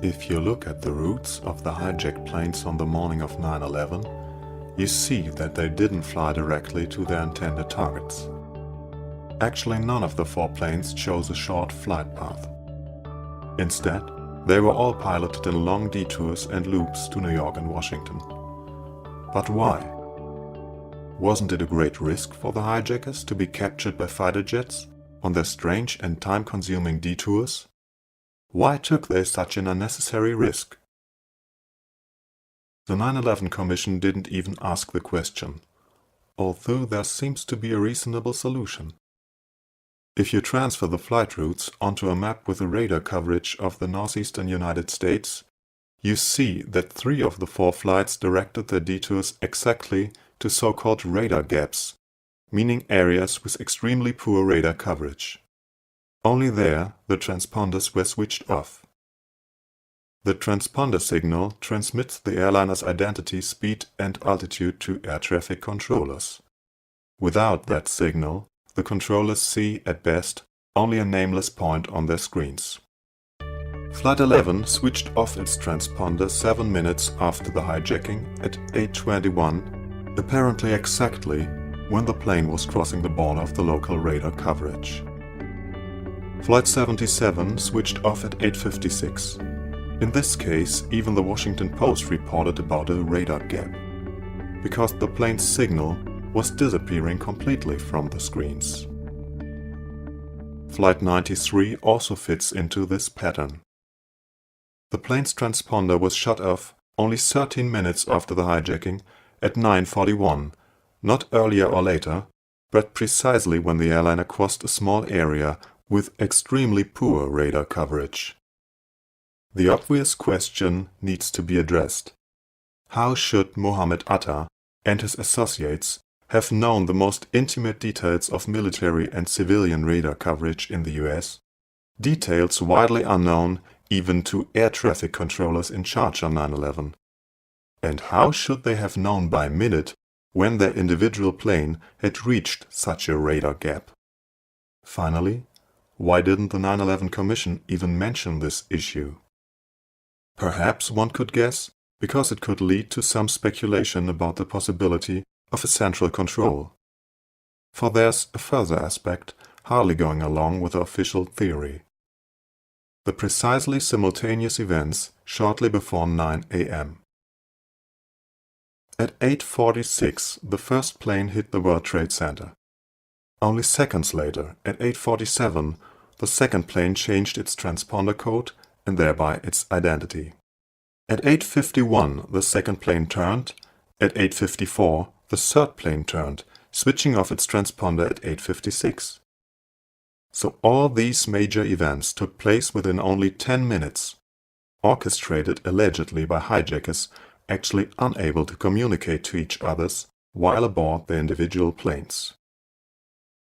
If you look at the routes of the hijacked planes on the morning of 9/11, you see that they didn't fly directly to their intended targets. Actually, none of the 4 planes chose a short flight path. Instead, they were all piloted in long detours and loops to New York and Washington. But why? Wasn't it a great risk for the hijackers to be captured by fighter jets on their strange and time-consuming detours? Why took they such an unnecessary risk? The 9/11 Commission didn't even ask the question, although there seems to be a reasonable solution. If you transfer the flight routes onto a map with the radar coverage of the northeastern United States, you see that 3 of the 4 flights directed their detours exactly to so-called radar gaps, meaning areas with extremely poor radar coverage. Only there the transponders were switched off. The transponder signal transmits the airliner's identity, speed and altitude to air traffic controllers. Without that signal, the controllers see, at best, only a nameless point on their screens. Flight 11 switched off its transponder 7 minutes after the hijacking at 8:21, apparently exactly when the plane was crossing the border of the local radar coverage. Flight 77 switched off at 8:56. In this case, even the Washington Post reported about a radar gap, because the plane's signal was disappearing completely from the screens. Flight 93 also fits into this pattern. The plane's transponder was shut off only 13 minutes after the hijacking at 9:41, not earlier or later, but precisely when the airliner crossed a small area with extremely poor radar coverage. The obvious question needs to be addressed. How should Mohammed Atta and his associates have known the most intimate details of military and civilian radar coverage in the US, details widely unknown even to air traffic controllers in charge on 9/11? And how should they have known by minute when their individual plane had reached such a radar gap? Finally, why didn't the 9/11 Commission even mention this issue? Perhaps one could guess because it could lead to some speculation about the possibility of a central control. For there's a further aspect hardly going along with the official theory. The precisely simultaneous events shortly before 9 a.m. At 8:46, the first plane hit the World Trade Center. Only seconds later, at 8:47, the second plane changed its transponder code and thereby its identity. At 8:51, the second plane turned. At 8:54, the third plane turned, switching off its transponder at 8:56. So all these major events took place within only 10 minutes, orchestrated allegedly by hijackers actually unable to communicate to each other while aboard their individual planes.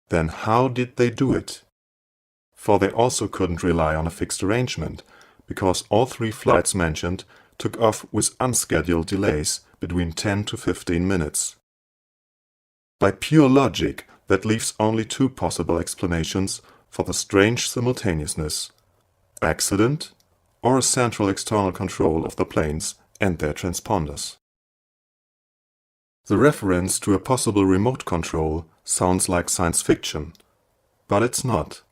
Then how did they do it? For they also couldn't rely on a fixed arrangement, because all 3 flights mentioned took off with unscheduled delays between 10 to 15 minutes. By pure logic, that leaves only 2 possible explanations for the strange simultaneousness: accident or a central external control of the planes and their transponders. The reference to a possible remote control sounds like science fiction, but it's not.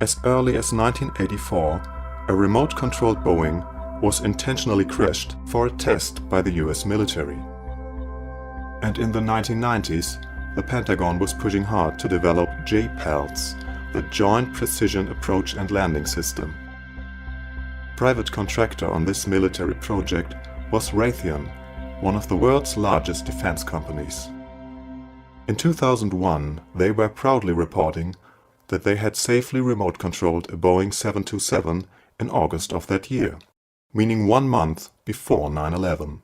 As early as 1984, a remote-controlled Boeing was intentionally crashed for a test by the US military. And in the 1990s, the Pentagon was pushing hard to develop JPALS, the Joint Precision Approach and Landing System. Private contractor on this military project was Raytheon, one of the world's largest defense companies. In 2001, they were proudly reporting that they had safely remote-controlled a Boeing 727 in August of that year, meaning 1 month before 9/11.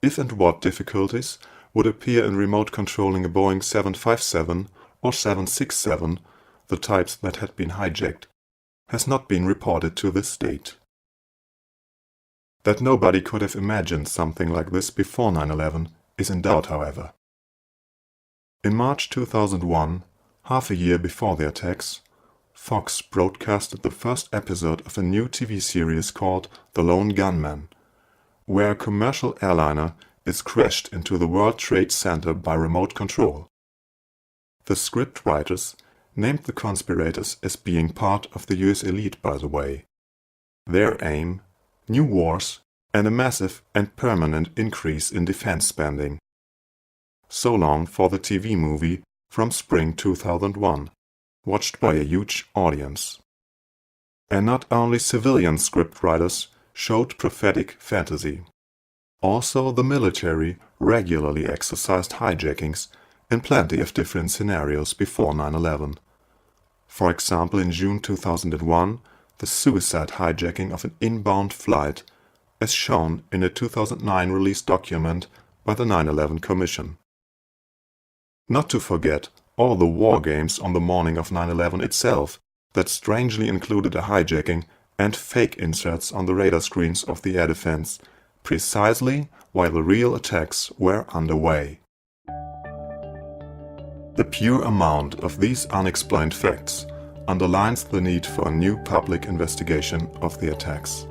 If and what difficulties would appear in remote controlling a Boeing 757 or 767, the types that had been hijacked, has not been reported to this date. That nobody could have imagined something like this before 9/11 is in doubt, however. In March 2001, half a year before the attacks, Fox broadcasted the first episode of a new TV series called The Lone Gunman, where a commercial airliner is crashed into the World Trade Center by remote control. The scriptwriters named the conspirators as being part of the US elite, by the way. Their aim: new wars and a massive and permanent increase in defense spending. So long for the TV movie from spring 2001, watched by a huge audience. And not only civilian scriptwriters showed prophetic fantasy. Also the military regularly exercised hijackings in plenty of different scenarios before 9/11. For example, in June 2001, the suicide hijacking of an inbound flight, as shown in a 2009 released document by the 9/11 Commission. Not to forget all the war games on the morning of 9/11 itself that strangely included a hijacking and fake inserts on the radar screens of the air defense, precisely while the real attacks were underway. The pure amount of these unexplained facts underlines the need for a new public investigation of the attacks.